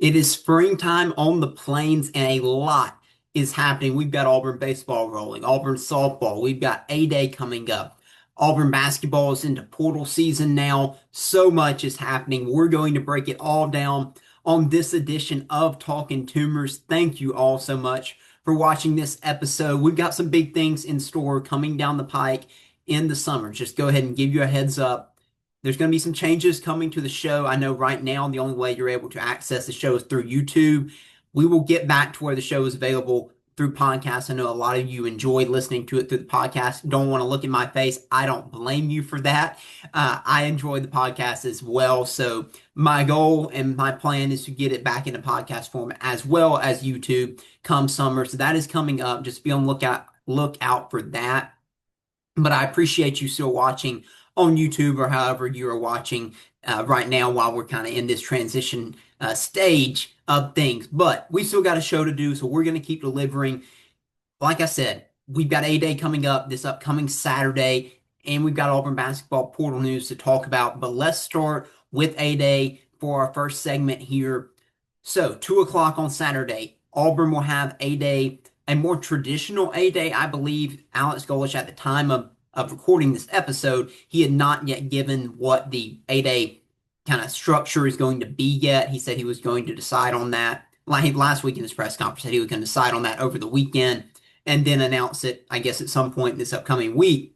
It is springtime on the plains, and a lot is happening. We've got Auburn baseball rolling, Auburn softball. We've got A-Day coming up. Auburn basketball is into portal season now. So much is happening. We're going to break it all down on this edition of Talkin' Tumors. Thank you all so much for watching this episode. We've got some big things in store coming down the pike in the summer. Just go ahead and give you a heads up. There's going to be some changes coming to the show. I know right now the only way you're able to access the show is through YouTube. We will get back to where the show is available through podcasts. I know a lot of you enjoy listening to it through the podcast. Don't want to look in my face. I don't blame you for that. I enjoy the podcast as well. So my goal and my plan is to get it back into podcast form as well as YouTube come summer. So that is coming up. Just be on look out for that. But I appreciate you still watching on YouTube or however you are watching right now while we're kind of in this transition stage of things. But we still got a show to do, so we're going to keep delivering. Like I said, we've got A-Day coming up this upcoming Saturday, and we've got Auburn basketball portal news to talk about. But let's start with A-Day for our first segment here. So 2 o'clock on Saturday, Auburn will have A-Day, a more traditional A-Day. I believe Alex Golesh at the time of recording this episode, he had not yet given what the A-Day kind of structure is going to be yet. He said he was going to decide on that. Last week in his press conference, said he was going to decide on that over the weekend and then announce it, I guess, at some point this upcoming week.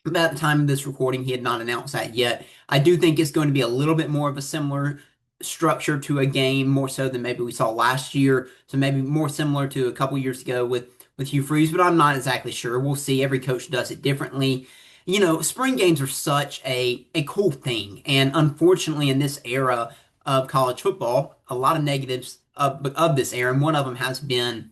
But at the time of this recording, he had not announced that yet. I do think it's going to be a little bit more of a similar structure to a game, more so than maybe we saw last year. So maybe more similar to a couple years ago with Hugh Freeze, but I'm not exactly sure. We'll see. Every coach does it differently. You know, spring games are such a cool thing. And unfortunately, in this era of college football, a lot of negatives of this era, and one of them has been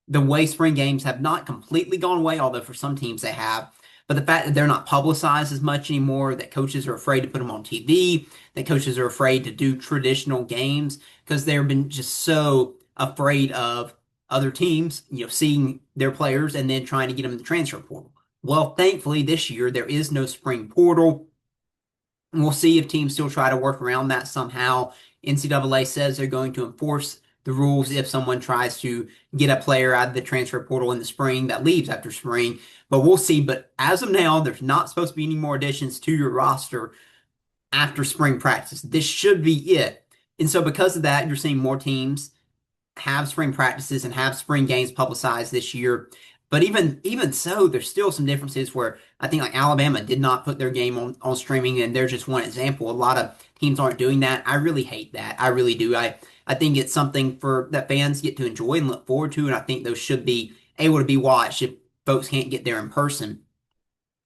the way spring games have not completely gone away, although for some teams they have. But the fact that they're not publicized as much anymore, that coaches are afraid to put them on TV, that coaches are afraid to do traditional games because they've been just so afraid of other teams, seeing their players and then trying to get them in the transfer portal. Well, thankfully this year there is no spring portal. We'll see if teams still try to work around that somehow. NCAA says they're going to enforce the rules if someone tries to get a player out of the transfer portal in the spring that leaves after spring. But we'll see. But as of now, there's not supposed to be any more additions to your roster after spring practice. This should be it. And so because of that, you're seeing more teams have spring practices and have spring games publicized this year. But even so, there's still some differences where I think like Alabama did not put their game on streaming, and there's just one example. A lot of teams aren't doing that. I really hate that. I really do. I think it's something for that fans get to enjoy and look forward to, and I think those should be able to be watched if folks can't get there in person.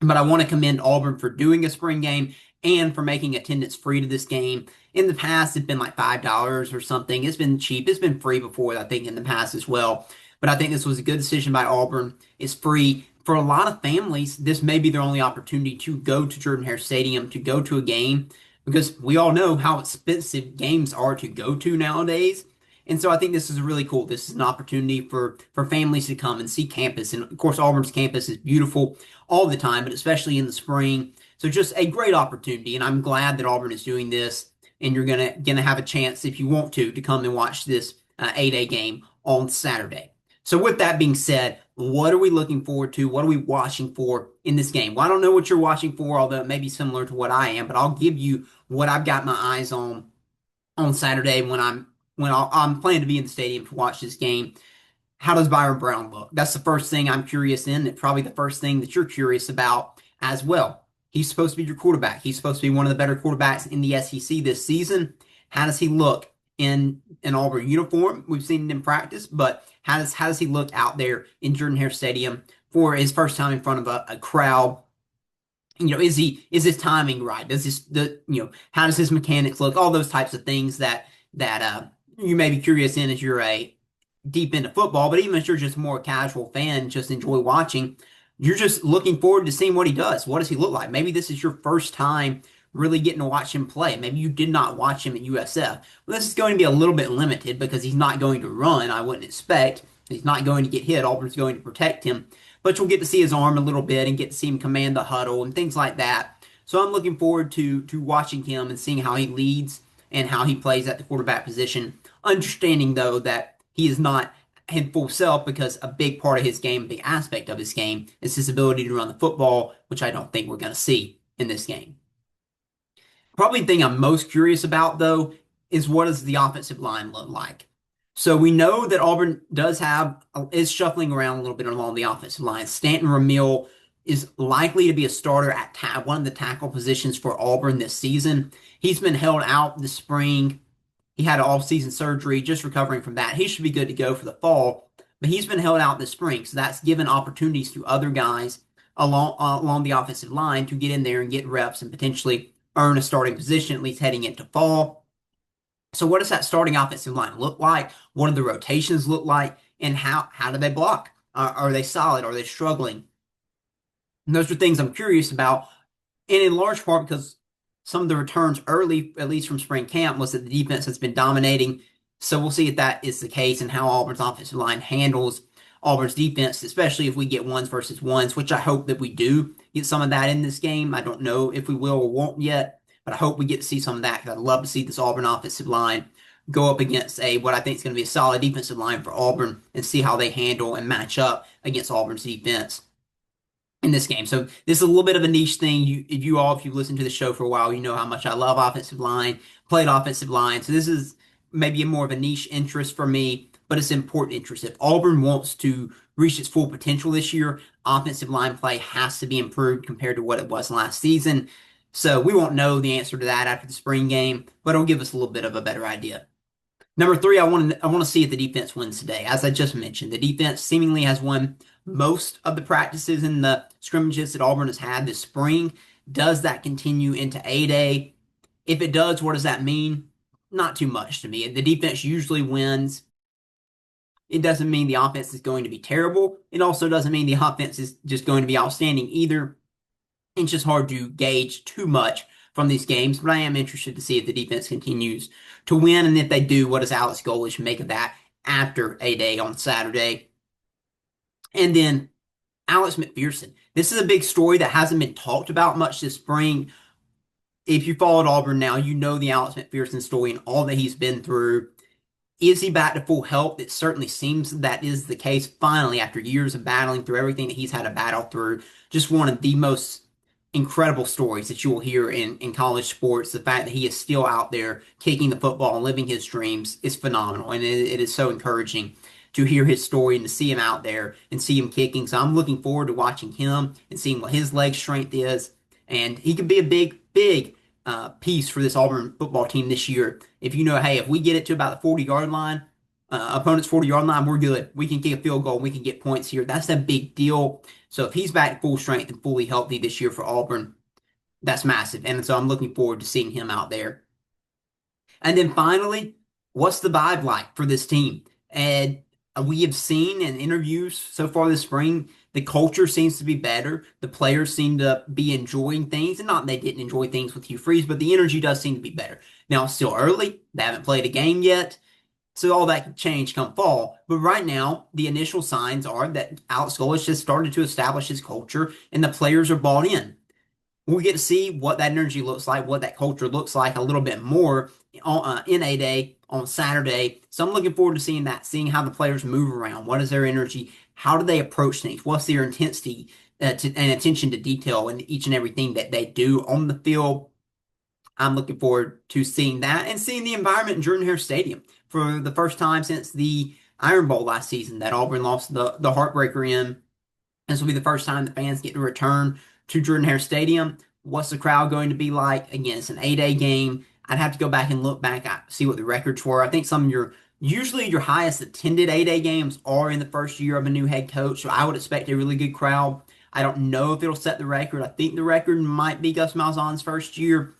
But I want to commend Auburn for doing a spring game and for making attendance free to this game. In the past, it's been like $5 or something. It's been cheap. It's been free before, I think, in the past as well. But I think this was a good decision by Auburn. It's free. For a lot of families, this may be their only opportunity to go to Jordan-Hare Stadium, to go to a game, because we all know how expensive games are to go to nowadays. And so I think this is really cool. This is an opportunity for families to come and see campus. And of course, Auburn's campus is beautiful all the time, but especially in the spring. So just a great opportunity. And I'm glad that Auburn is doing this. And you're gonna have a chance, if you want to come and watch this A-Day game on Saturday. So with that being said, what are we looking forward to? What are we watching for in this game? Well, I don't know what you're watching for, although it may be similar to what I am, but I'll give you what I've got my eyes on Saturday when I'm planning to be in the stadium to watch this game. How does Byrum Brown look? That's the first thing I'm curious in, and probably the first thing that you're curious about as well. He's supposed to be your quarterback. He's supposed to be one of the better quarterbacks in the SEC this season. How does he look in an Auburn uniform? We've seen it in practice, but how does he look out there in Jordan-Hare Stadium for his first time in front of a crowd? Is his timing right? How does his mechanics look? All those types of things that you may be curious in as you're a deep into football, but even if you're just more a casual fan, just enjoy watching, you're just looking forward to seeing what he does. What does he look like? Maybe this is your first time really getting to watch him play. Maybe you did not watch him at USF. Well, this is going to be a little bit limited because he's not going to run, I wouldn't expect. He's not going to get hit. Auburn's going to protect him. But you'll get to see his arm a little bit and get to see him command the huddle and things like that. So I'm looking forward to watching him and seeing how he leads and how he plays at the quarterback position. Understanding, though, that he is not in full self because a big part of his game, a big aspect of his game, is his ability to run the football, which I don't think we're going to see in this game. Probably the thing I'm most curious about, though, is what does the offensive line look like? So we know that Auburn is shuffling around a little bit along the offensive line. Stanton Ramil is likely to be a starter at one of the tackle positions for Auburn this season. He's been held out this spring. He had an off-season surgery, just recovering from that. He should be good to go for the fall, but he's been held out this spring, so that's given opportunities to other guys along the offensive line to get in there and get reps and potentially earn a starting position, at least heading into fall. So what does that starting offensive line look like? What do the rotations look like? And how do they block? Are they solid? Are they struggling? And those are things I'm curious about, and in large part because some of the returns early, at least from spring camp, was that the defense has been dominating. So we'll see if that is the case and how Auburn's offensive line handles Auburn's defense, especially if we get ones versus ones, which I hope that we do get some of that in this game. I don't know if we will or won't yet, but I hope we get to see some of that because I'd love to see this Auburn offensive line go up against what I think is going to be a solid defensive line for Auburn and see how they handle and match up against Auburn's defense in this game. So this is a little bit of a niche thing. If you've listened to the show for a while, you know how much I love offensive line, played offensive line. So this is maybe more of a niche interest for me, but it's an important interest. If Auburn wants to reach its full potential this year, offensive line play has to be improved compared to what it was last season. So we won't know the answer to that after the spring game, but it'll give us a little bit of a better idea. Number three, I want to see if the defense wins today. As I just mentioned, the defense seemingly has won most of the practices and the scrimmages that Auburn has had this spring. Does that continue into A-Day? If it does, what does that mean? Not too much to me. The defense usually wins. It doesn't mean the offense is going to be terrible. It also doesn't mean the offense is just going to be outstanding either. It's just hard to gauge too much from these games, but I am interested to see if the defense continues to win, and if they do, what does Alex Golesh make of that after A-Day on Saturday? And then Alex McPherson. This is a big story that hasn't been talked about much this spring. If you followed Auburn now, you know the Alex McPherson story and all that he's been through. Is he back to full health? It certainly seems that is the case finally after years of battling through everything that he's had to battle through. Just one of the most incredible stories that you will hear in college sports. The fact that he is still out there kicking the football and living his dreams is phenomenal. And it is so encouraging to hear his story and to see him out there and see him kicking. So I'm looking forward to watching him and seeing what his leg strength is. And he could be a big piece for this Auburn football team this year. If you know, hey, if we get it to about the 40-yard line, opponent's 40-yard line, we're good. We can kick a field goal. We can get points here. That's a big deal. So if he's back full strength and fully healthy this year for Auburn, that's massive. And so I'm looking forward to seeing him out there. And then finally, what's the vibe like for this team? And we have seen in interviews so far this spring, the culture seems to be better. The players seem to be enjoying things. And not they didn't enjoy things with Hugh Freeze, but the energy does seem to be better. Now, it's still early. They haven't played a game yet. So all that could change come fall. But right now, the initial signs are that Alex Golesh has started to establish his culture and the players are bought in. We'll get to see what that energy looks like, what that culture looks like a little bit more in A-Day on Saturday. So I'm looking forward to seeing that, seeing how the players move around. What is their energy? How do they approach things? What's their intensity and attention to detail in each and everything that they do on the field? I'm looking forward to seeing that and seeing the environment in Jordan-Hare Stadium for the first time since the Iron Bowl last season that Auburn lost the heartbreaker in. This will be the first time the fans get to return to Jordan-Hare Stadium. What's the crowd going to be like? Again, it's an A-Day game. I'd have to go back and look back at see what the records were. I think usually your highest attended A-Day games are in the first year of a new head coach. So I would expect a really good crowd. I don't know if it'll set the record. I think the record might be Gus Malzahn's first year,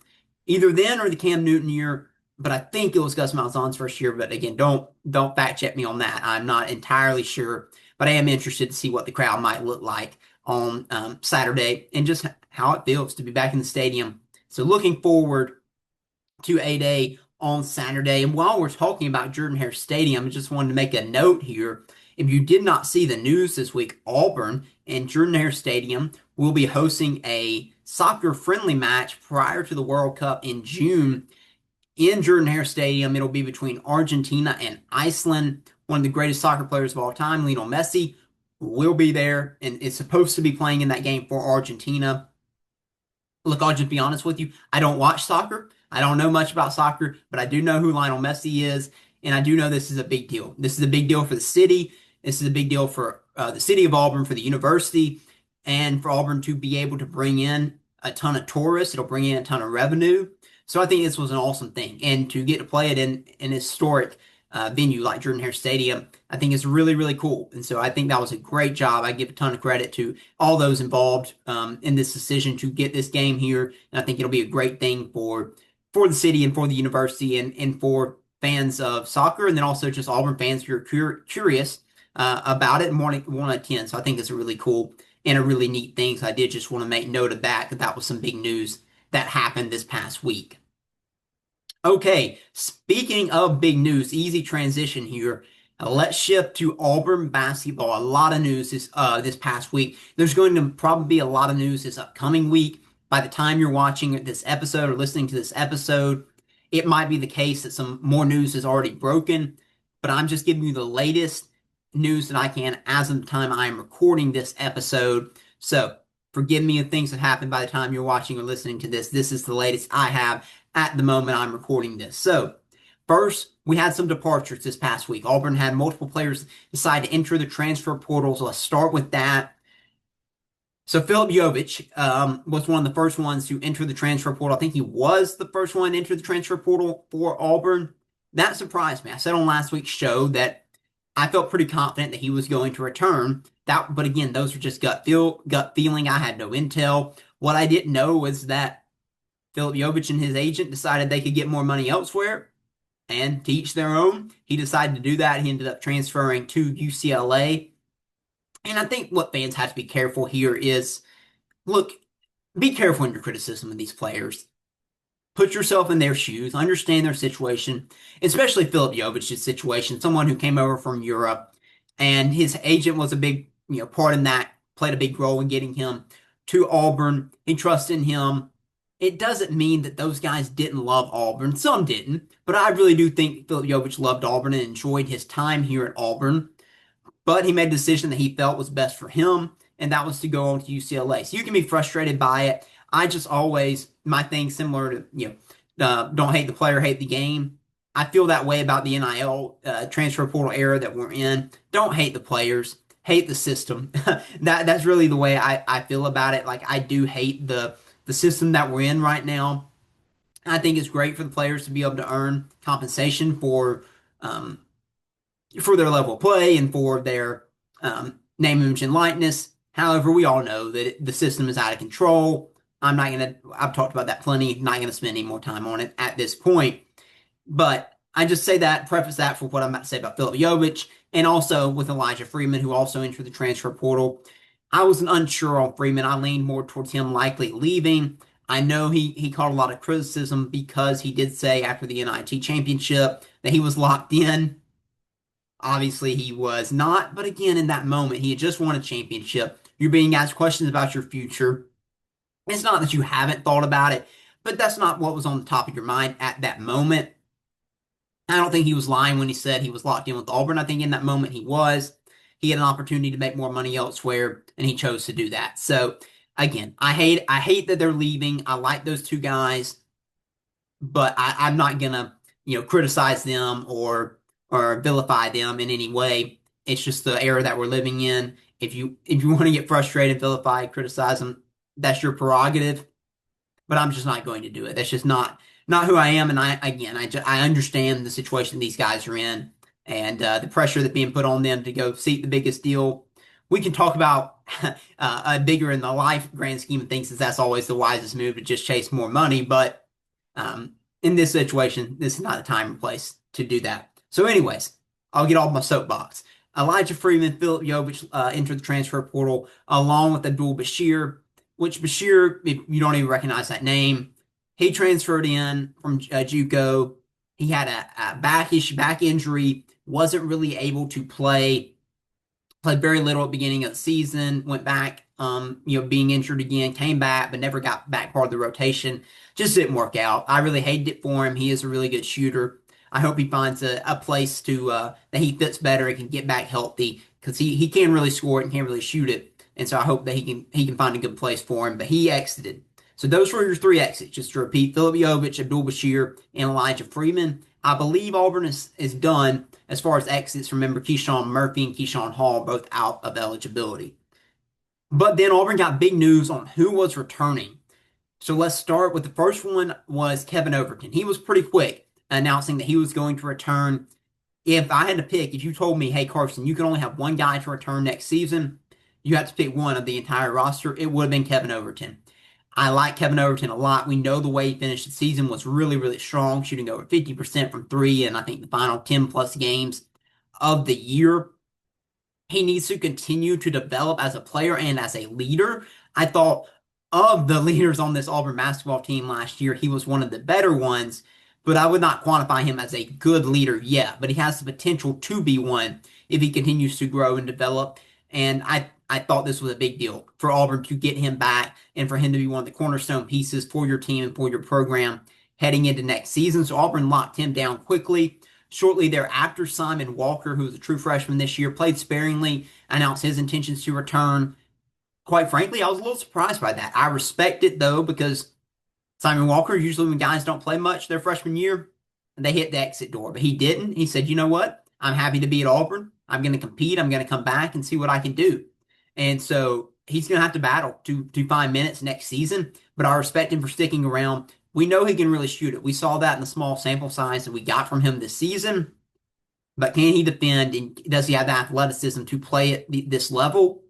either then or the Cam Newton year. But I think it was Gus Malzahn's first year. But again, don't fact check me on that. I'm not entirely sure. But I am interested to see what the crowd might look like on Saturday and just how it feels to be back in the stadium. So looking forward to A-Day on Saturday. And while we're talking about Jordan-Hare Stadium, I just wanted to make a note here. If you did not see the news this week, Auburn and Jordan-Hare Stadium will be hosting a soccer-friendly match prior to the World Cup in June. in Jordan-Hare Stadium. It'll be between Argentina and Iceland. One of the greatest soccer players of all time, Lionel Messi, will be there and is supposed to be playing in that game for Argentina. Look, I'll just be honest with you. I don't watch soccer. I don't know much about soccer, but I do know who Lionel Messi is, and I do know this is a big deal. This is a big deal for the city. This is a big deal for the city of Auburn, for the university, and for Auburn to be able to bring in a ton of tourists. It'll bring in a ton of revenue. So I think this was an awesome thing, and to get to play it in an historic venue like Jordan-Hare Stadium, I think it's really, really cool. And so I think that was a great job. I give a ton of credit to all those involved in this decision to get this game here. And I think it'll be a great thing for the city and for the university and for fans of soccer, and then also just Auburn fans who are curious about it and want to attend. So I think it's a really cool and a really neat thing. So I did just want to make note of that, that was some big news that happened this past week. Okay, speaking of big news, easy transition here. Let's shift to Auburn basketball. A lot of news this past week. There's going to probably be a lot of news this upcoming week. By the time you're watching this episode or listening to this episode, it might be the case that some more news is already broken. But I'm just giving you the latest news that I can as of the time I am recording this episode. So forgive me if things have happened by the time you're watching or listening to this. This is the latest I have at the moment I'm recording this. So first, we had some departures this past week. Auburn had multiple players decide to enter the transfer portal. So let's start with that. So Philip Jovich was one of the first ones to enter the transfer portal. I think he was the first one to enter the transfer portal for Auburn. That surprised me. I said on last week's show that I felt pretty confident that he was going to return. But again, those are just gut feeling. I had no intel. What I didn't know was that Philip Jovich and his agent decided they could get more money elsewhere, and to each their own. He decided to do that. He ended up transferring to UCLA. And I think what fans have to be careful here is, look, be careful in your criticism of these players. Put yourself in their shoes, understand their situation, especially Philip Jovich's situation, someone who came over from Europe, and his agent was a big, part in that, played a big role in getting him to Auburn. He trusted in him. It doesn't mean that those guys didn't love Auburn. Some didn't, but I really do think Philip Jovich loved Auburn and enjoyed his time here at Auburn. But he made a decision that he felt was best for him, and that was to go on to UCLA. So you can be frustrated by it. I just always, my thing similar to, don't hate the player, hate the game. I feel that way about the NIL transfer portal era that we're in. Don't hate the players, hate the system. That's really the way I feel about it. Like, I do hate the system that we're in right now. I think it's great for the players to be able to earn compensation for their level of play and for their name, image, and likeness. However, we all know that the system is out of control. I've talked about that plenty, not going to spend any more time on it at this point. But I just say that, preface that for what I'm about to say about Philip Jovich, and also with Elijah Freeman, who also entered the transfer portal. I wasn't unsure on Freeman. I leaned more towards him likely leaving. I know he caught a lot of criticism because he did say after the NIT championship that he was locked in. Obviously, he was not. But again, in that moment, he had just won a championship. You're being asked questions about your future. It's not that you haven't thought about it, but that's not what was on the top of your mind at that moment. I don't think he was lying when he said he was locked in with Auburn. I think in that moment he was. He had an opportunity to make more money elsewhere, and he chose to do that. So again, I hate that they're leaving. I like those two guys, but I'm not gonna criticize them or vilify them in any way. It's just the era that we're living in. If you want to get frustrated, vilify, criticize them, that's your prerogative. But I'm just not going to do it. That's just not who I am. And I understand the situation these guys are in and the pressure that's being put on them to go seek the biggest deal. We can talk about bigger in the life grand scheme of things, since that's always the wisest move, to just chase more money. But in this situation, this is not the time and place to do that. So anyways, I'll get off my soapbox. Elijah Freeman, Philip Jovich entered the transfer portal along with Abdul Bashir, which Bashir, if you don't even recognize that name, he transferred in from JUCO. He had a back injury, wasn't really able to play Played very little at the beginning of the season, went back, being injured again, came back, but never got back part of the rotation. Just didn't work out. I really hated it for him. He is a really good shooter. I hope he finds a place to that he fits better and can get back healthy because he can really score it and can really shoot it. And so I hope that he can find a good place for him. But he exited. So those were your three exits. Just to repeat, Philip Jovic, Abdul Bashir, and Elijah Freeman. I believe Auburn is done as far as exits. Remember, Keyshawn Murphy and Keyshawn Hall both out of eligibility. But then Auburn got big news on who was returning. So let's start with the first one was Kevin Overton. He was pretty quick announcing that he was going to return. If I had to pick, if you told me, hey, Carson, you can only have one guy to return next season, you have to pick one of the entire roster, it would have been Kevin Overton. I like Kevin Overton a lot. We know the way he finished the season was really, really strong, shooting over 50% from three, and I think the final 10 plus games of the year. He needs to continue to develop as a player and as a leader. I thought of the leaders on this Auburn basketball team last year, he was one of the better ones, but I would not quantify him as a good leader yet. But he has the potential to be one if he continues to grow and develop. And I thought this was a big deal for Auburn to get him back and for him to be one of the cornerstone pieces for your team and for your program heading into next season. So Auburn locked him down quickly. Shortly thereafter, Simon Walker, who was a true freshman this year, played sparingly, announced his intentions to return. Quite frankly, I was a little surprised by that. I respect it, though, because Simon Walker, usually when guys don't play much their freshman year, they hit the exit door. But he didn't. He said, you know what? I'm happy to be at Auburn. I'm going to compete. I'm going to come back and see what I can do. And so he's going to have to battle to find minutes next season. But I respect him for sticking around. We know he can really shoot it. We saw that in the small sample size that we got from him this season. But can he defend, and does he have the athleticism to play at this level?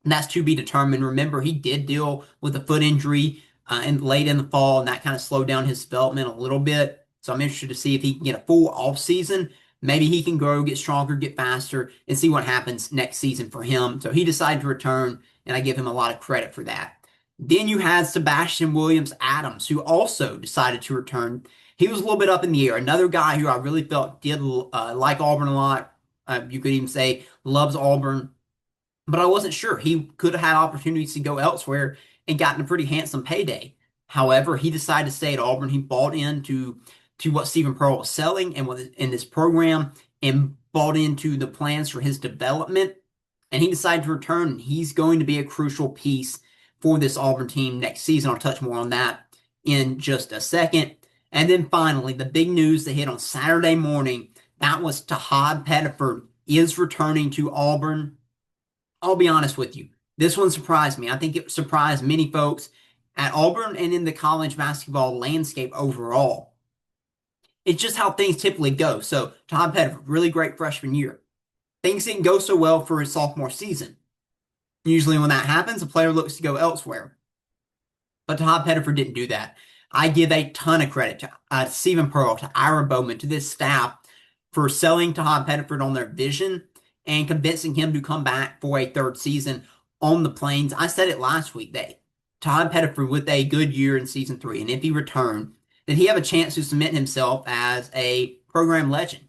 And that's to be determined. Remember, he did deal with a foot injury late in the fall, and that kind of slowed down his development a little bit. So I'm interested to see if he can get a full off season. Maybe he can grow, get stronger, get faster, and see what happens next season for him. So he decided to return, and I give him a lot of credit for that. Then you had Sebastian Williams Adams, who also decided to return. He was a little bit up in the air. Another guy who I really felt did like Auburn a lot. You could even say loves Auburn. But I wasn't sure. He could have had opportunities to go elsewhere and gotten a pretty handsome payday. However, he decided to stay at Auburn. He bought into what Stephen Pearl was selling and in this program and bought into the plans for his development. And he decided to return. And he's going to be a crucial piece for this Auburn team next season. I'll touch more on that in just a second. And then finally, the big news that hit on Saturday morning, that was Tahad Pettiford is returning to Auburn. I'll be honest with you. This one surprised me. I think it surprised many folks at Auburn and in the college basketball landscape overall. It's just how things typically go. So Tahad Pettiford, really great freshman year. Things didn't go so well for his sophomore season. Usually when that happens, a player looks to go elsewhere. But Tahad Pettiford didn't do that. I give a ton of credit to Stephen Pearl, to Ira Bowman, to this staff for selling Tahad Pettiford on their vision and convincing him to come back for a third season on the Plains. I said it last week that Tahad Pettiford with a good year in season 3, and if he returned, then he have a chance to cement himself as a program legend.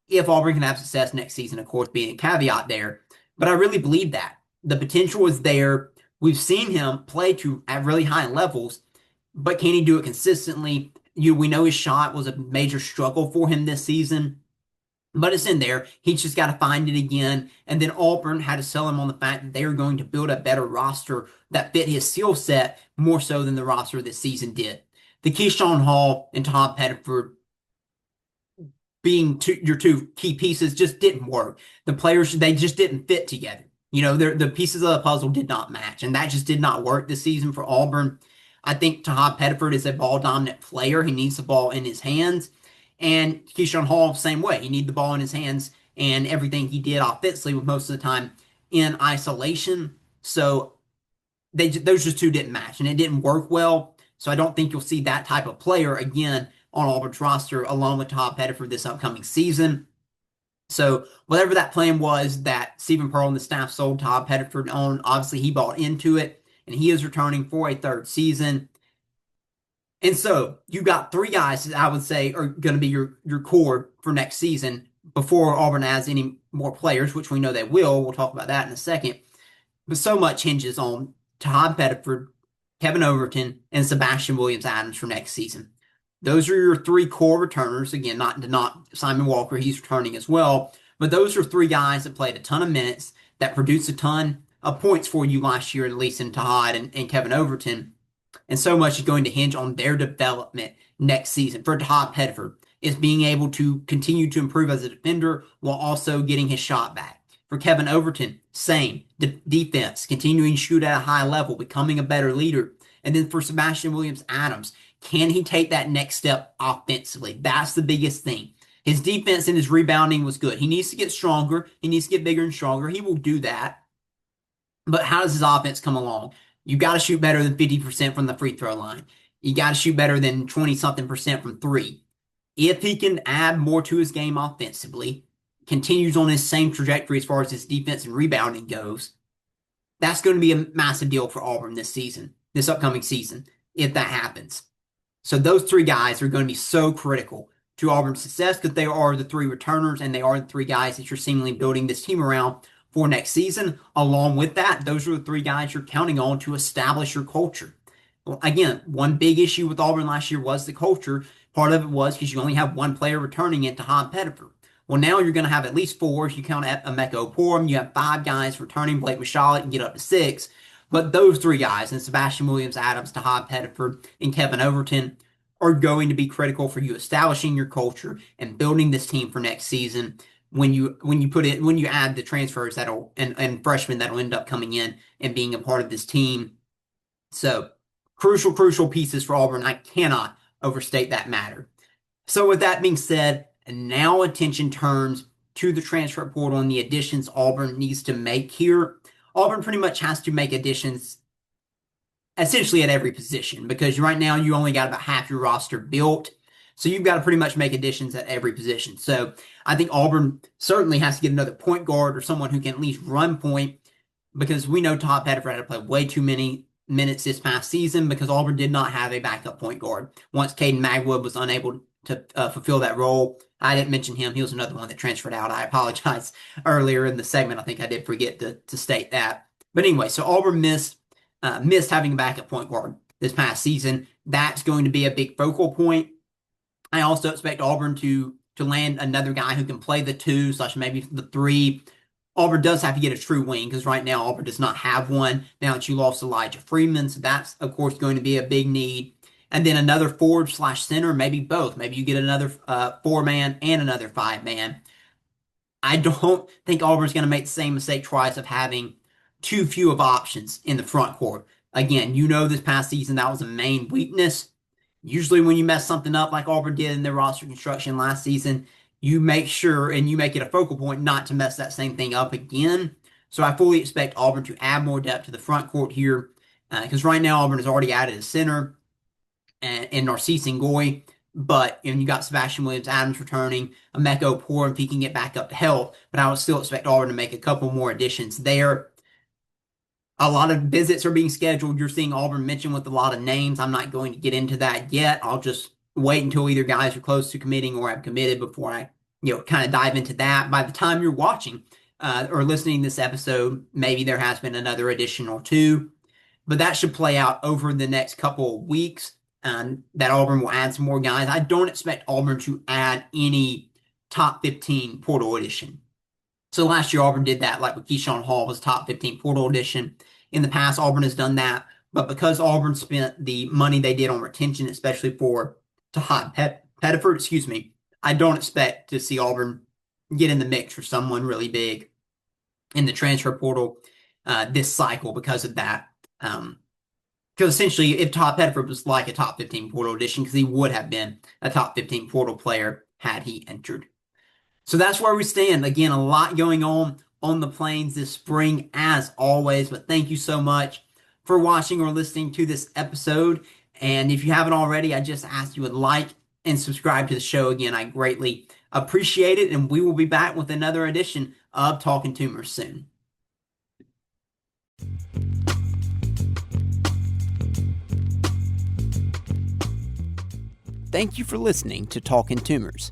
If Auburn can have success next season, of course, being a caveat there. But I really believe that. The potential is there. We've seen him play at really high levels, but can he do it consistently? We know his shot was a major struggle for him this season, but it's in there. He's just got to find it again. And then Auburn had to sell him on the fact that they were going to build a better roster that fit his skill set more so than the roster this season did. The Keyshawn Hall and Tahad Pettiford being your two key pieces just didn't work. The players, they just didn't fit together. The pieces of the puzzle did not match, and that just did not work this season for Auburn. I think Tahad Pettiford is a ball-dominant player. He needs the ball in his hands. And Keyshawn Hall, same way. He needs the ball in his hands, and everything he did offensively was most of the time in isolation. So those just two didn't match, and it didn't work well. So I don't think you'll see that type of player again on Auburn's roster along with Tahad Pettiford this upcoming season. So whatever that plan was that Stephen Pearl and the staff sold Tahad Pettiford on, obviously he bought into it, and he is returning for a third season. And so you got three guys that I would say are going to be your core for next season. before Auburn adds any more players, which we know they will. We'll talk about that in a second. But so much hinges on Todd Pettiford, Kevin Overton, and Sebastian Williams-Adams for next season. Those are your three core returners. Again, not Simon Walker, he's returning as well. But those are three guys that played a ton of minutes, that produced a ton of points for you last year, at least in Todd and Kevin Overton. And so much is going to hinge on their development next season. For Todd Pettiford, is being able to continue to improve as a defender while also getting his shot back. For Kevin Overton, same. Defense, continuing to shoot at a high level, becoming a better leader. And then for Sebastian Williams-Adams, can he take that next step offensively? That's the biggest thing. His defense and his rebounding was good. He needs to get stronger. He needs to get bigger and stronger. He will do that. But how does his offense come along? You got to shoot better than 50% from the free throw line. You got to shoot better than 20-something% from three. If he can add more to his game offensively, continues on his same trajectory as far as his defense and rebounding goes, that's going to be a massive deal for Auburn this upcoming season, if that happens. So those three guys are going to be so critical to Auburn's success because they are the three returners and they are the three guys that you're seemingly building this team around for next season. Along with that, those are the three guys you're counting on to establish your culture. Well, again, one big issue with Auburn last year was the culture. Part of it was because you only have one player returning it to Todd Pettiford. Well, now you're going to have at least four. If you count Emeka Oporum, you have five guys returning. Blake Mashalit can get up to six. But those three guys, and Sebastian Williams-Adams, Todd Pettiford, and Kevin Overton, are going to be critical for you establishing your culture and building this team for next season. When you add the transfers and freshmen that'll end up coming in and being a part of this team. So crucial pieces for Auburn. I cannot overstate that matter. So with that being said, now attention turns to the transfer portal and the additions Auburn needs to make here. Auburn pretty much has to make additions essentially at every position because right now you only got about half your roster built. So you've got to pretty much make additions at every position. So I think Auburn certainly has to get another point guard or someone who can at least run point because we know Todd Pettiford had to play way too many minutes this past season because Auburn did not have a backup point guard. Once Caden Magwood was unable to fulfill that role, I didn't mention him. He was another one that transferred out. I apologize earlier in the segment. I think I did forget to state that. But anyway, so Auburn missed having a backup point guard this past season. That's going to be a big focal point. I also expect Auburn to land another guy who can play the 2 / maybe the 3. Auburn does have to get a true wing because right now Auburn does not have one. Now that you lost Elijah Freeman, so that's of course going to be a big need. And then another forward / center, maybe both. Maybe you get another 4-man and another 5-man. I don't think Auburn's going to make the same mistake twice of having too few of options in the front court. Again, you know this past season that was a main weakness. Usually when you mess something up like Auburn did in their roster construction last season, you make sure and you make it a focal point not to mess that same thing up again. So I fully expect Auburn to add more depth to the front court here because right now Auburn has already added a center and Narcisse Ngoy, but you got Sebastian Williams-Adams returning, Emeka Oporum if he can get back up to health, but I would still expect Auburn to make a couple more additions there. A lot of visits are being scheduled. You're seeing Auburn mentioned with a lot of names. I'm not going to get into that yet. I'll just wait until either guys are close to committing or have committed before I, kind of dive into that. By the time you're watching or listening to this episode, maybe there has been another addition or two, but that should play out over the next couple of weeks. That Auburn will add some more guys. I don't expect Auburn to add any top 15 portal edition. So last year Auburn did that, like with Keyshawn Hall was top 15 portal edition. In the past, Auburn has done that, but because Auburn spent the money they did on retention, especially for Todd Pettiford, I don't expect to see Auburn get in the mix for someone really big in the transfer portal this cycle because of that. Because essentially, if Todd Pettiford was like a top 15 portal edition, because he would have been a top 15 portal player had he entered. So that's where we stand. Again, a lot going on the Plains this spring, as always. But thank you so much for watching or listening to this episode. And if you haven't already, I just ask you would like and subscribe to the show. Again, I greatly appreciate it. And we will be back with another edition of Talkin' Tumors soon. Thank you for listening to Talkin' Tumors.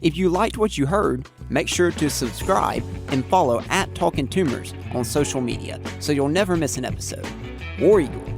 If you liked what you heard, make sure to subscribe and follow @Talkin Tumors on social media so you'll never miss an episode. War Eagle.